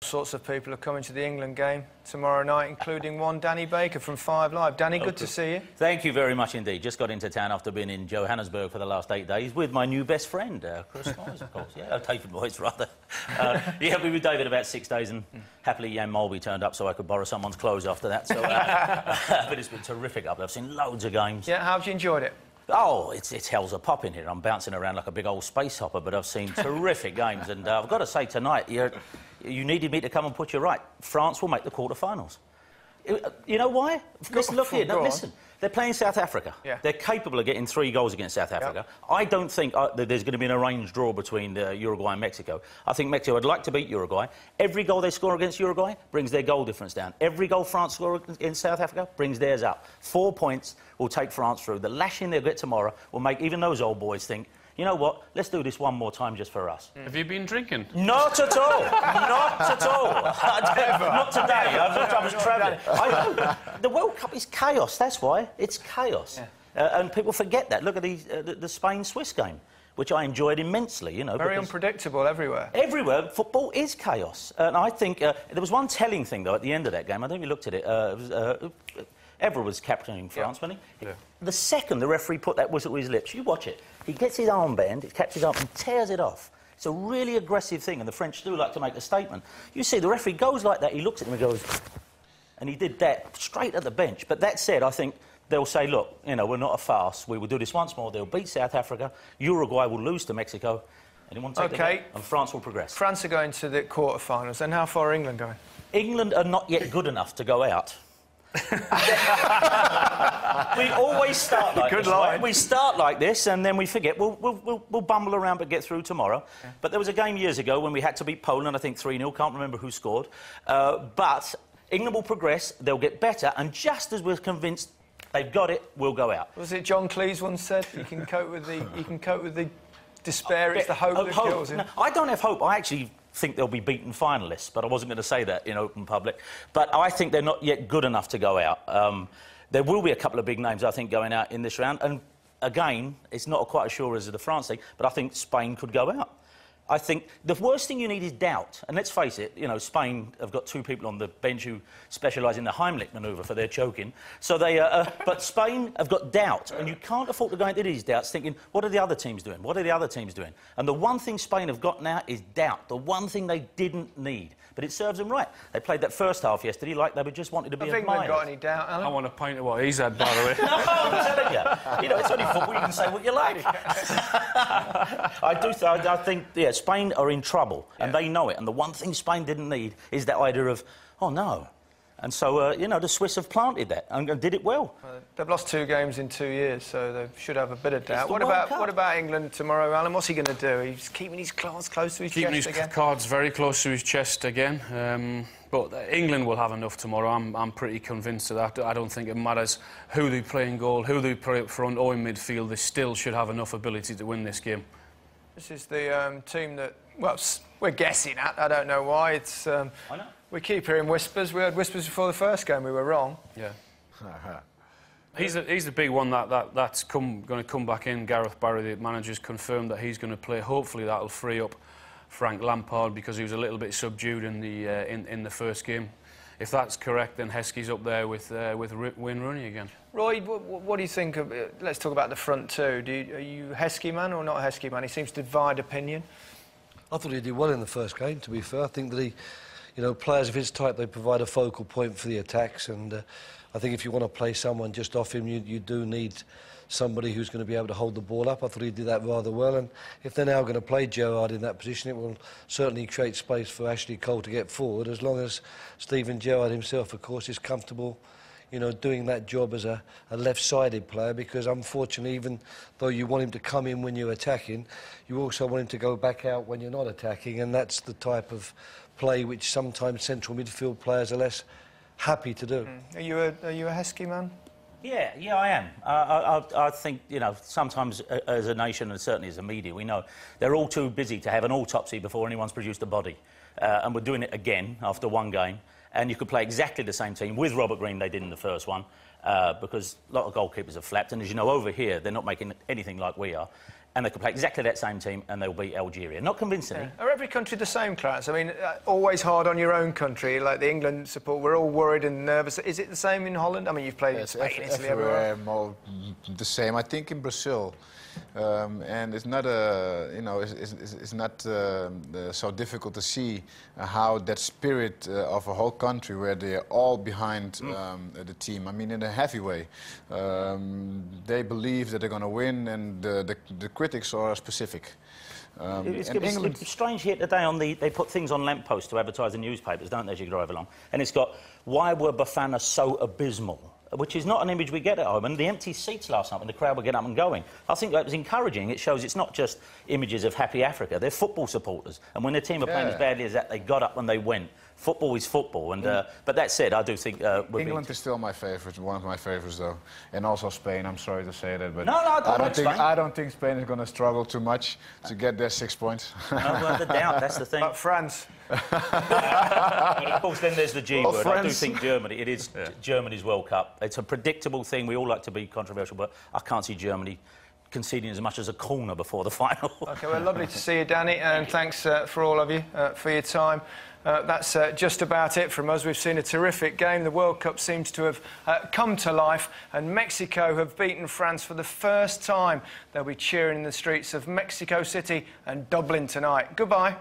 sorts of people are coming to the England game tomorrow night, including one Danny Baker from 5 Live. Danny, good to see you. Thank you very much indeed. Just got into town after being in Johannesburg for the last 8 days with my new best friend, Chris Moyes, of course. Yeah, David Moyes, rather. Yeah, we were with David about 6 days, and happily Jan Molby turned up so I could borrow someone's clothes after that. So, but it's been terrific up there. I've seen loads of games. Yeah, how have you enjoyed it? Oh, it's hell's a pop in here. I'm bouncing around like a big old space hopper, but I've seen terrific games. And I've got to say, tonight, you needed me to come and put you right. France will make the quarter-finals. You know why? Listen, look here. No, listen. They're playing South Africa. Yeah. They're capable of getting 3 goals against South Africa. Yep. I don't think that there's going to be an arranged draw between Uruguay and Mexico. I think Mexico would like to beat Uruguay. Every goal they score against Uruguay brings their goal difference down. Every goal France score in South Africa brings theirs up. 4 points will take France through. The lashing they'll get tomorrow will make even those old boys think, you know what, let's do this one more time just for us. Have you been drinking? Not at all. Not at all. Not today. I was travelling. The World Cup is chaos, that's why. It's chaos. Yeah. And people forget that. Look at the Spain-Swiss game, which I enjoyed immensely, you know. Very unpredictable everywhere. Everywhere. Football is chaos. And I think there was one telling thing, though, at the end of that game. I don't know if you looked at it. Evra was captaining France, wasn't he? Yeah. The second the referee put that whistle to his lips, you watch it, he gets his armband, he catches up and tears it off. It's a really aggressive thing, and the French do like to make a statement. You see, the referee goes like that, he looks at him and goes... And he did that straight at the bench. But that said, I think they'll say, look, you know, we're not a farce, we will do this once more, they'll beat South Africa, Uruguay will lose to Mexico, anyone take the bet, and France will progress. France are going to the quarter-finals, then how far are England going? England are not yet good enough to go out. We always start like this, right? We start like this and then we forget. We'll bumble around but get through tomorrow. Yeah. But there was a game years ago when we had to beat Poland, I think 3-0, can't remember who scored. But England will progress, they'll get better, and just as we're convinced they've got it, we'll go out. Was it John Cleese once said, you can cope with the despair, it's the hope that kills him? No, I don't have hope. I actually think they'll be beaten finalists, but I wasn't going to say that in open public. But I think they're not yet good enough to go out. There will be a couple of big names, I think, going out in this round. And again, it's not quite as sure as the France thing, but I think Spain could go out. I think the worst thing you need is doubt. And let's face it, you know, Spain have got 2 people on the bench who specialise in the Heimlich manoeuvre for their choking. So they, but Spain have got doubt, and you can't afford to go into these doubts thinking, what are the other teams doing? What are the other teams doing? And the one thing Spain have got now is doubt. The one thing they didn't need. But it serves them right. They played that first half yesterday like they just wanted to be admired. Have England got any doubt, Alan? I want a pint of what he's had, by the way. No, I'm telling you. You know, it's only football, you can say what you like. I think, yeah, Spain are in trouble, and they know it. And the one thing Spain didn't need is that idea of, oh, no. And so, you know, the Swiss have planted that and did it well. They've lost 2 games in 2 years, so they should have a bit of doubt. What about England tomorrow, Alan? What's he going to do? He's keeping his cards close to his chest again? Keeping his cards very close to his chest again. But England will have enough tomorrow. I'm pretty convinced of that. I don't think it matters who they play in goal, who they play up front or in midfield. They still should have enough ability to win this game. This is the team that, well, we're guessing at. I don't know why. It's... I know. We keep hearing whispers. We heard whispers before the first game. We were wrong. Yeah. He's the big one that's going to come back in. Gareth Barry, the manager's confirmed that he's going to play. Hopefully that'll free up Frank Lampard because he was a little bit subdued in the first game. If that's correct, then Heskey's up there with Wayne Rooney again. Roy, what do you think of... let's talk about the front two. Are you a Heskey man or not a Heskey man? He seems to divide opinion. I thought he did well in the first game, to be fair. I think that he... You know, players of his type, they provide a focal point for the attacks, and I think if you want to play someone just off him, you do need somebody who's going to be able to hold the ball up. I thought he did that rather well, and if they're now going to play Gerrard in that position, it will certainly create space for Ashley Cole to get forward, as long as Steven Gerrard himself, of course, is comfortable, you know, doing that job as a left-sided player, because unfortunately, even though you want him to come in when you're attacking, you also want him to go back out when you're not attacking, and that's the type of play which sometimes central midfield players are less happy to do. Are you a Heskey man? Yeah, I am. I think, you know, sometimes as a nation and certainly as a media, we know they're all too busy to have an autopsy before anyone's produced a body. And we're doing it again after 1 game. And you could play exactly the same team with Robert Green they did in the first one, because a lot of goalkeepers have flapped. And as you know, over here, they're not making anything like we are. and they could play exactly that same team and they'll beat Algeria. Not convincingly. Yeah. Are every country the same, Clarence? I mean, always hard on your own country, like the England support. We're all worried and nervous. Is it the same in Holland? I mean, you've played in Spain, Italy, everywhere. More the same. I think in Brazil, and it's not it's not so difficult to see how that spirit of a whole country, where they're all behind the team. I mean, in a heavy way. They believe that they're going to win, and the critics are specific. It's strange here today they put things on lampposts to advertise in newspapers, don't they, as you drive along? And it's got, why were Bafana so abysmal? Which is not an image we get at home. And the empty seats last night when the crowd were getting up and going, I think that was encouraging. It shows it's not just images of happy Africa, they're football supporters. And when their team are playing as badly as that, they got up and they went. Football is football. And, but that said, I do think... England is still my favourite, one of my favourites, though. And also Spain, I'm sorry to say that. But no, I don't think Spain is going to struggle too much to get their 6 points. No, without doubt, that's the thing. But France... But of course, then there's the G word. I do think Germany. It is Germany's World Cup. It's a predictable thing. We all like to be controversial, but I can't see Germany conceding as much as a corner before the final. OK, well, lovely to see you, Danny, and thanks for all of you for your time. That's just about it from us. We've seen a terrific game. The World Cup seems to have come to life, and Mexico have beaten France for the first time. They'll be cheering in the streets of Mexico City and Dublin tonight. Goodbye.